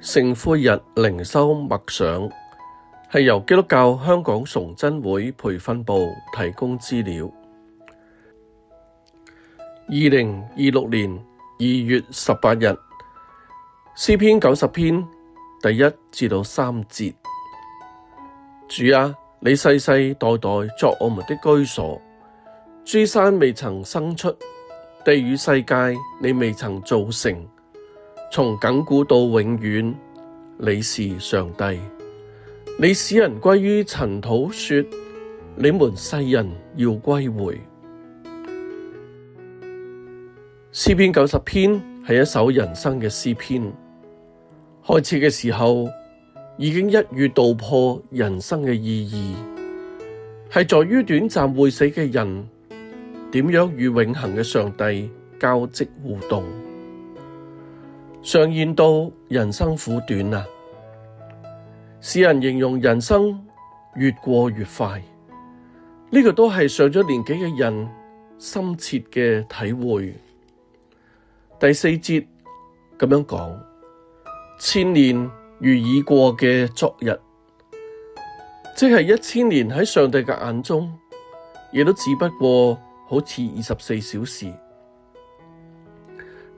聖灰日靈修默想係由基督教香港崇真會培訓部提供資料。2026年2月18日，詩篇90篇第1至3節。主啊，你世世代代作我們的居所，諸山未曾生出，地與世界你未曾造成。從亙古到永遠，你是上帝。你使人歸於塵土，說：你們世人要歸回。詩篇90篇係一首人生嘅詩篇，開始嘅時候已經一語道破人生嘅意義，係在於短暫會死嘅人點樣與永恆嘅上帝交織互動。常言道：人生苦短啊！詩人形容人生越過越快，呢個都係上咗年紀嘅人深切嘅體會。第4節咁樣講：千年如已過嘅昨日，即係1000年喺上帝嘅眼中，亦都只不過好似24小時。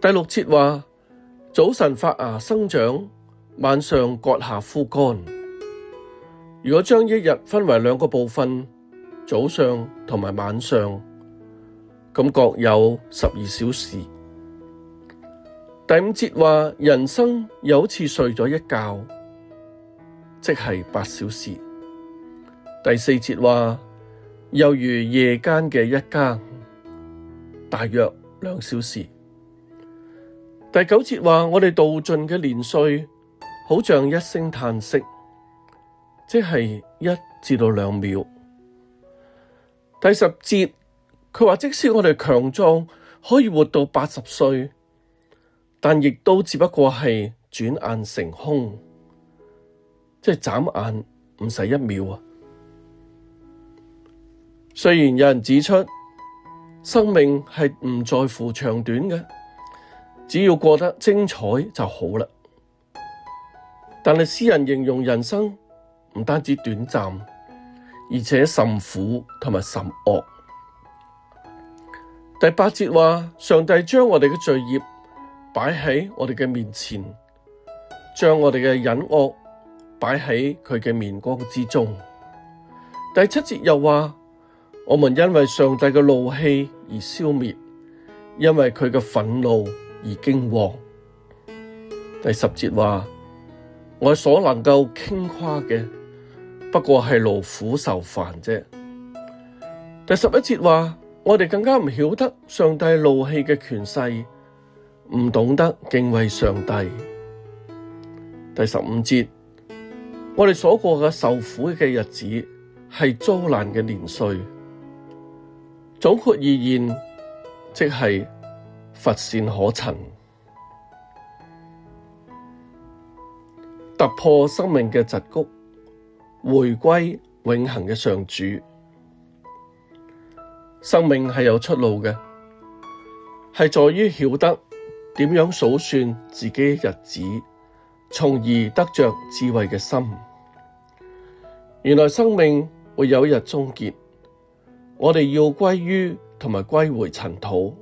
第6節話：早晨發芽生長，晚上割下枯乾。如果將一日分為2個部分，早上同埋晚上，咁各有12小時。第5節話：人生又好似睡咗一覺，即係8小時。第4節話：又如夜間嘅一更，大約2小時。第9節話：我哋度盡嘅年歲，好像一聲嘆息，即係1至2秒。第10節佢話：即使我哋強壯，可以活到80歲，但亦都只不過係轉眼成空，即係眨眼唔使1秒啊！雖然有人指出，生命係唔在乎長短嘅，只要過得精彩就好啦。但係詩人形容人生唔單止短暫，而且甚苦同埋甚惡。第8節話：上帝將我哋嘅罪孽擺喺我哋嘅面前，將我哋嘅隱惡擺喺佢嘅面光之中。第7節又話：我們因為上帝嘅怒氣而消滅，因為佢嘅憤怒而驚惶。第10節話：我所能夠傾誇嘅，不過係勞苦愁煩啫。第11節話：我哋更加唔曉得上帝怒氣嘅權勢，唔懂得敬畏上帝。第15節，我哋所過嘅受苦嘅日子係遭難嘅年歲。總括而言，即係乏善可陳。突破生命嘅桎梏，回歸永恆嘅上主。生命係有出路嘅，係在於曉得點樣數算自己嘅日子，從而得着智慧嘅心。原來生命會有一日終結，我哋要歸於同埋歸回塵土，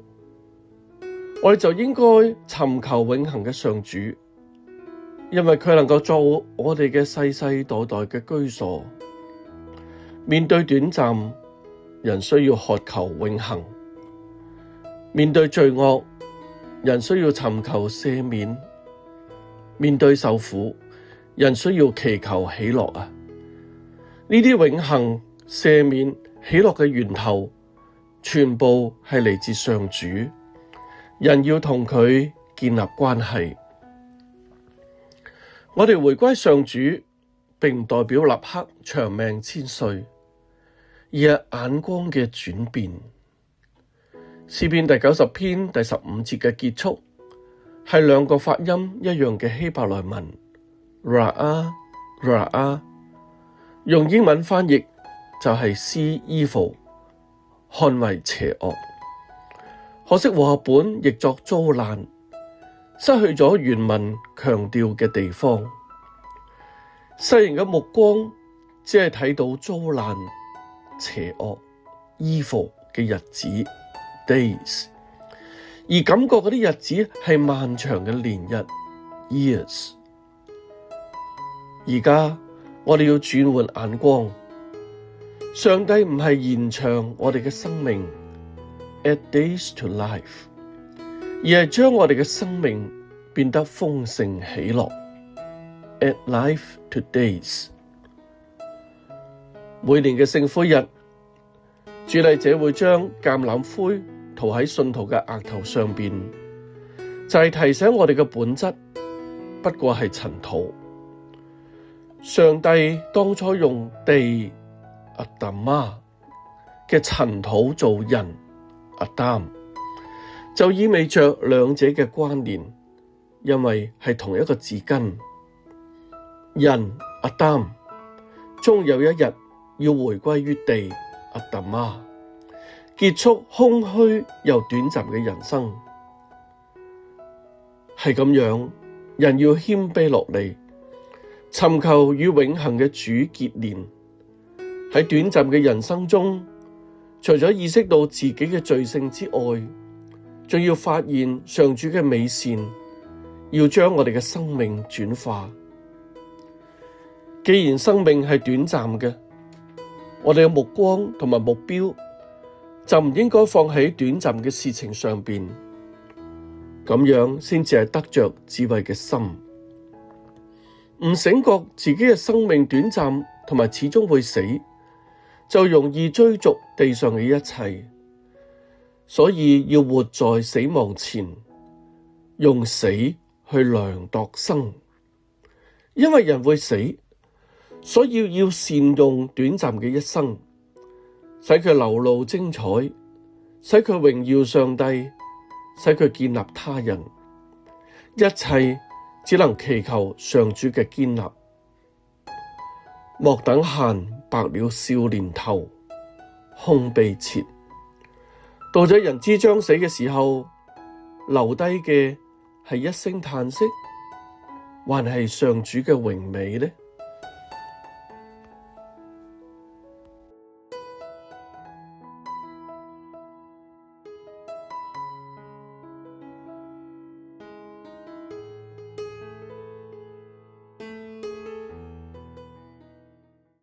我哋就應該尋求永恆嘅上主，因為佢能夠做我哋嘅世世代代嘅居所。面對短暫，人需要渴求永恆；面對罪惡，人需要尋求赦免；面對受苦，人需要祈求喜樂啊！呢啲永恆、赦免、喜樂嘅源頭，全部係嚟自上主。人要同佢建立關係。我哋回歸上主，並唔代表立刻長命千歲，而係眼光嘅轉變。詩篇第90篇第15節嘅結束，係2個發音一樣嘅希伯來文 Ra'ah，用英文翻譯就係 See evil， 看為邪惡。可惜和合本譯作遭難，失去咗原文強調嘅地方。世人嘅目光只係睇到遭難、邪惡、evil嘅日子 days， 而感覺嗰啲日子係漫長嘅年日 years。而家我哋要轉換眼光，上帝唔係延長我哋嘅生命 add days to life， 而係將我哋嘅生命變得豐盛喜樂 add life to days。每年嘅聖灰日，主禮者會將橄欖灰塗喺信徒嘅額頭上邊，就係提醒我哋嘅本質不過係塵土。上帝當初用地 Adamah 嘅塵土做人 Adam， 就意味着兩者嘅關聯，因為係同一個字根。人 Adam 終有一日要回歸於地 Adamah， 結束空虛又短暫嘅人生。係咁樣，人要謙卑落嚟，尋求與永恆嘅主結連。喺短暫嘅人生中，除咗意識到自己嘅罪性之外，仲要發現上主嘅美善，要將我哋嘅生命轉化。既然生命係短暫嘅，我哋嘅目光同埋目標就唔應該放喺短暫嘅事情上邊，咁樣先至係得着智慧嘅心。唔醒覺自己嘅生命短暫同埋始終會死，就容易追逐地上嘅一切。所以要活在死亡前，用死去量度生。因為人會死，所以要善用短暫嘅一生，使佢流露精彩，使佢榮耀上帝，使佢建立他人。一切只能祈求上主嘅堅立。莫等閒白了少年頭，空悲切。到咗人之將死嘅時候，留低嘅係一聲嘆息，還係上主嘅榮美呢？